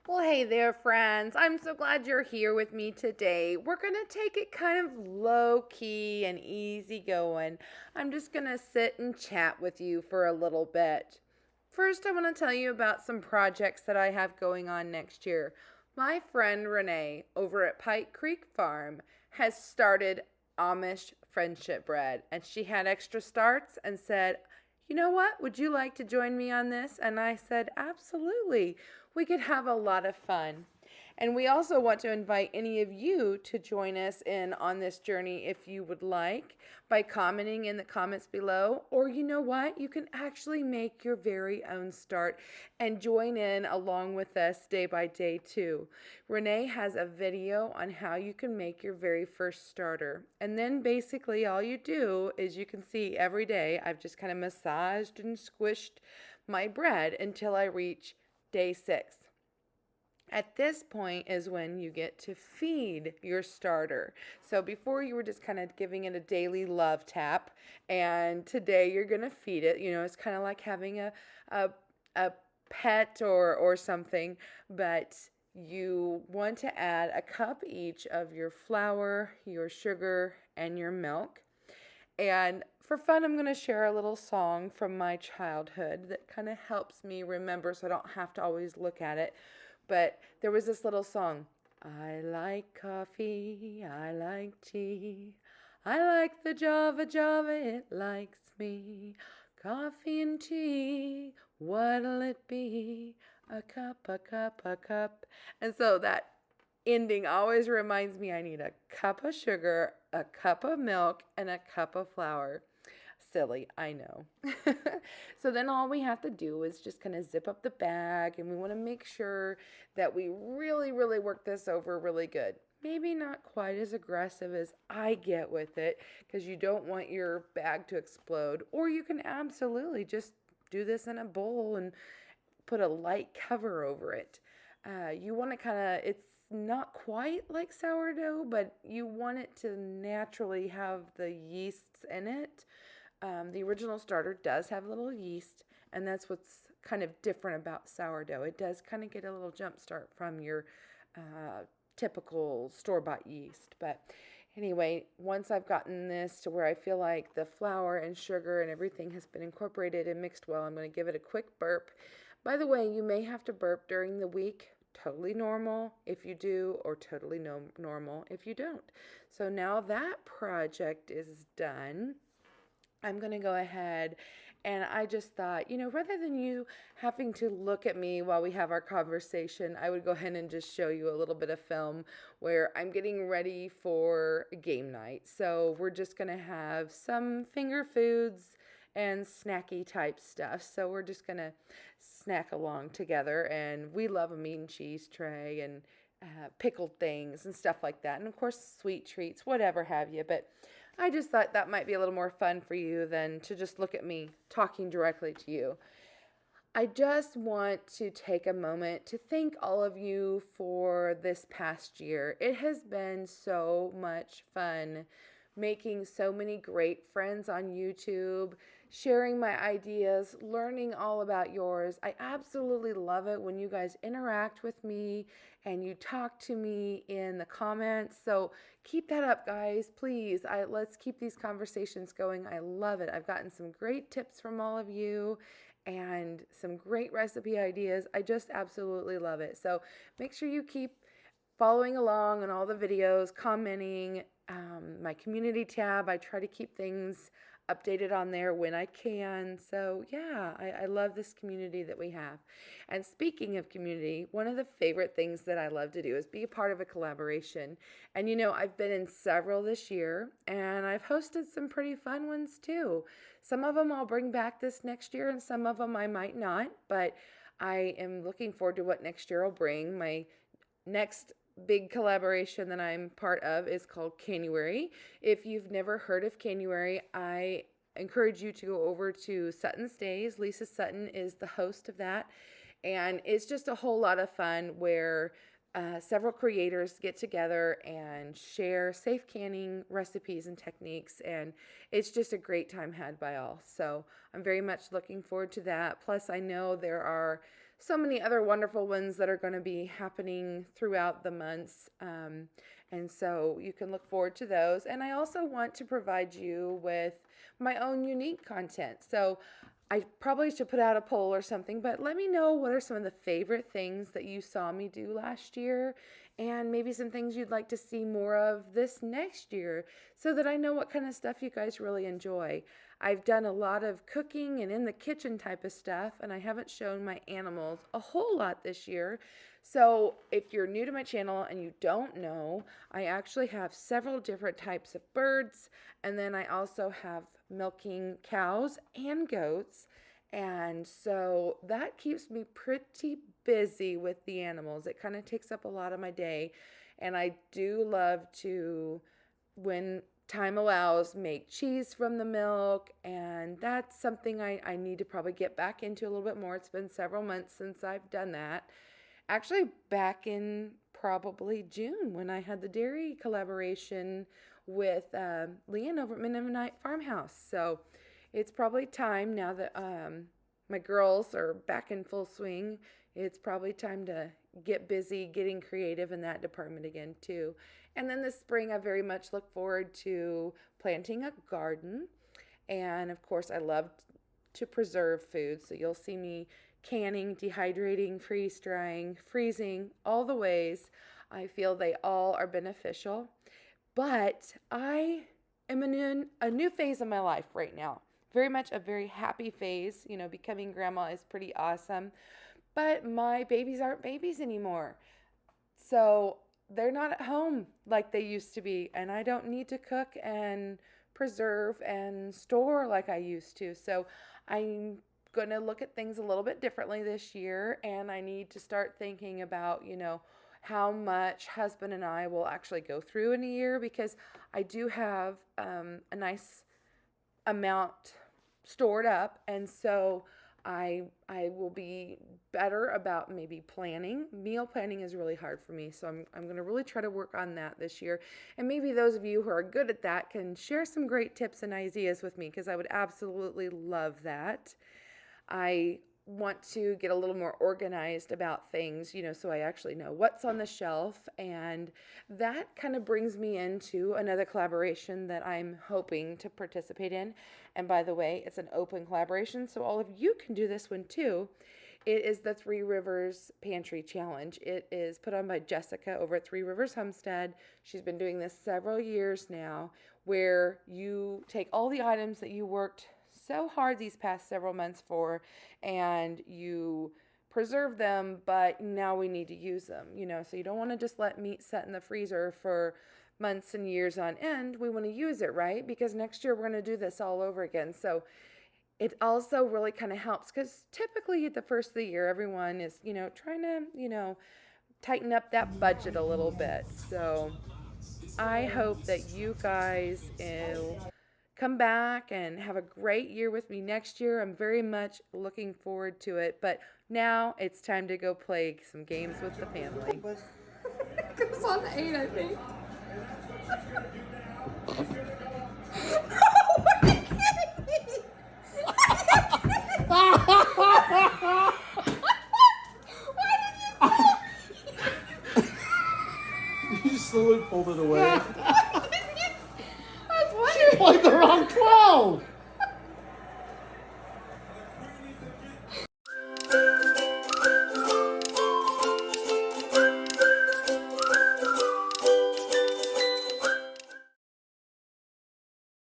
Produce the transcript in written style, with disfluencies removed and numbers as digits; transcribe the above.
Well, hey there, friends. I'm so glad you're here with me today. We're going to take it kind of low key and easy going. I'm just going to sit and chat with you for a little bit. First, I want to tell you about some projects that I have going on next year. My friend Renee over at Pike Creek Farm has started Amish friendship bread, and she had extra starts and said, "You know what? Would you like to join me on this?" And I said, "Absolutely. We could have a lot of fun." And we also want to invite any of you to join us in on this journey if you would like by commenting in the comments below. Or you know what? You can actually make your very own start and join in along with us day by day too. Renee has a video on how you can make your very first starter. And then basically all you do is you can see every day I've just kind of massaged and squished my bread until I reach day 6. At this point is when you get to feed your starter. So before you were just kind of giving it a daily love tap, and today you're going to feed it. You know, it's kind of like having a, a pet or something, but you want to add a cup each of your flour, your sugar, and your milk. And for fun, I'm going to share a little song from my childhood that kind of helps me remember so I don't have to always look at it. But there was this little song. I like coffee, I like tea, I like the Java Java, it likes me. Coffee and tea, what'll it be? A cup, a cup, a cup. And so that ending always reminds me I need a cup of sugar, a cup of milk, and a cup of flour. Silly, I know. So then all we have to do is just kind of zip up the bag, and we want to make sure that we really, really work this over really good. Maybe not quite as aggressive as I get with it because you don't want your bag to explode. Or you can absolutely just do this in a bowl and put a light cover over it. You want to it's not quite like sourdough, but you want it to naturally have the yeasts in it. The original starter does have a little yeast, and that's what's kind of different about sourdough. It does kind of get a little jump start from your typical store-bought yeast. But anyway, once I've gotten this to where I feel like the flour and sugar and everything has been incorporated and mixed well, I'm going to give it a quick burp. By the way, you may have to burp during the week. Totally normal if you do, or totally normal if you don't. So now that project is done, I'm going to go ahead and I just thought, rather than you having to look at me while we have our conversation, I would go ahead and just show you a little bit of film where I'm getting ready for game night. So we're just going to have some finger foods and snacky type stuff. So we're just going to snack along together, and we love a meat and cheese tray and pickled things and stuff like that. And of course, sweet treats, whatever have you. But I just thought that might be a little more fun for you than to just look at me talking directly to you. I just want to take a moment to thank all of you for this past year. It has been so much fun making so many great friends on YouTube, sharing my ideas, learning all about yours. I absolutely love it when you guys interact with me and you talk to me in the comments. So keep that up, guys, please. Let's keep these conversations going. I love it. I've gotten some great tips from all of you and some great recipe ideas. I just absolutely love it. So make sure you keep following along on all the videos, commenting. My community tab, I try to keep things updated on there when I can. So yeah, I love this community that we have. And speaking of community, one of the favorite things that I love to do is be a part of a collaboration. And I've been in several this year, and I've hosted some pretty fun ones too. Some of them I'll bring back this next year, and some of them I might not, but I am looking forward to what next year will bring. My next big collaboration that I'm part of is called Canuary. If you've never heard of Canuary, I encourage you to go over to Sutton's Days. Lisa Sutton is the host of that, and it's just a whole lot of fun where several creators get together and share safe canning recipes and techniques, and it's just a great time had by all. So I'm very much looking forward to that. Plus, I know there are so many other wonderful ones that are going to be happening throughout the months. And so you can look forward to those. And I also want to provide you with my own unique content. So I probably should put out a poll or something, but let me know what are some of the favorite things that you saw me do last year, and maybe some things you'd like to see more of this next year, so that I know what kind of stuff you guys really enjoy. I've done a lot of cooking and in the kitchen type of stuff, and I haven't shown my animals a whole lot this year. So if you're new to my channel and you don't know, I actually have several different types of birds, and then I also have milking cows and goats. And so that keeps me pretty busy with the animals. It kind of takes up a lot of my day. And I do love to, when time allows, make cheese from the milk. And that's something I need to probably get back into a little bit more. It's been several months since I've done that. Actually, back in probably June when I had the dairy collaboration with Leanne over at Mennonite Farmhouse. So it's probably time, now that my girls are back in full swing, it's probably time to get busy getting creative in that department again too. And then this spring, I very much look forward to planting a garden. And of course, I love to preserve food. So you'll see me canning, dehydrating, freeze drying, freezing, all the ways. I feel they all are beneficial. But I am in a new phase of my life right now. Very much a very happy phase. You know, becoming grandma is pretty awesome. But my babies aren't babies anymore. So they're not at home like they used to be. And I don't need to cook and preserve and store like I used to. So I'm going to look at things a little bit differently this year. And I need to start thinking about, how much husband and I will actually go through in a year, because I do have a nice amount stored up, and so I will be better about maybe planning. Meal planning is really hard for me, so I'm going to really try to work on that this year. And maybe those of you who are good at that can share some great tips and ideas with me, because I would absolutely love that. I want to get a little more organized about things, so I actually know what's on the shelf. And that kind of brings me into another collaboration that I'm hoping to participate in. And by the way, it's an open collaboration, so all of you can do this one too. It is the Three Rivers Pantry Challenge. It is put on by Jessica over at Three Rivers Homestead. She's been doing this several years now, where you take all the items that you worked so hard these past several months for, and you preserve them, but now we need to use them, so you don't want to just let meat set in the freezer for months and years on end. We want to use it, right? Because next year we're going to do this all over again. So it also really kind of helps, because typically at the first of the year, everyone is, trying to, tighten up that budget a little bit. So I hope that you guys come back and have a great year with me next year. I'm very much looking forward to it. But now it's time to go play some games with the family. It's on 8, I think. You slowly pulled it away. I was wondering. She played the wrong 12.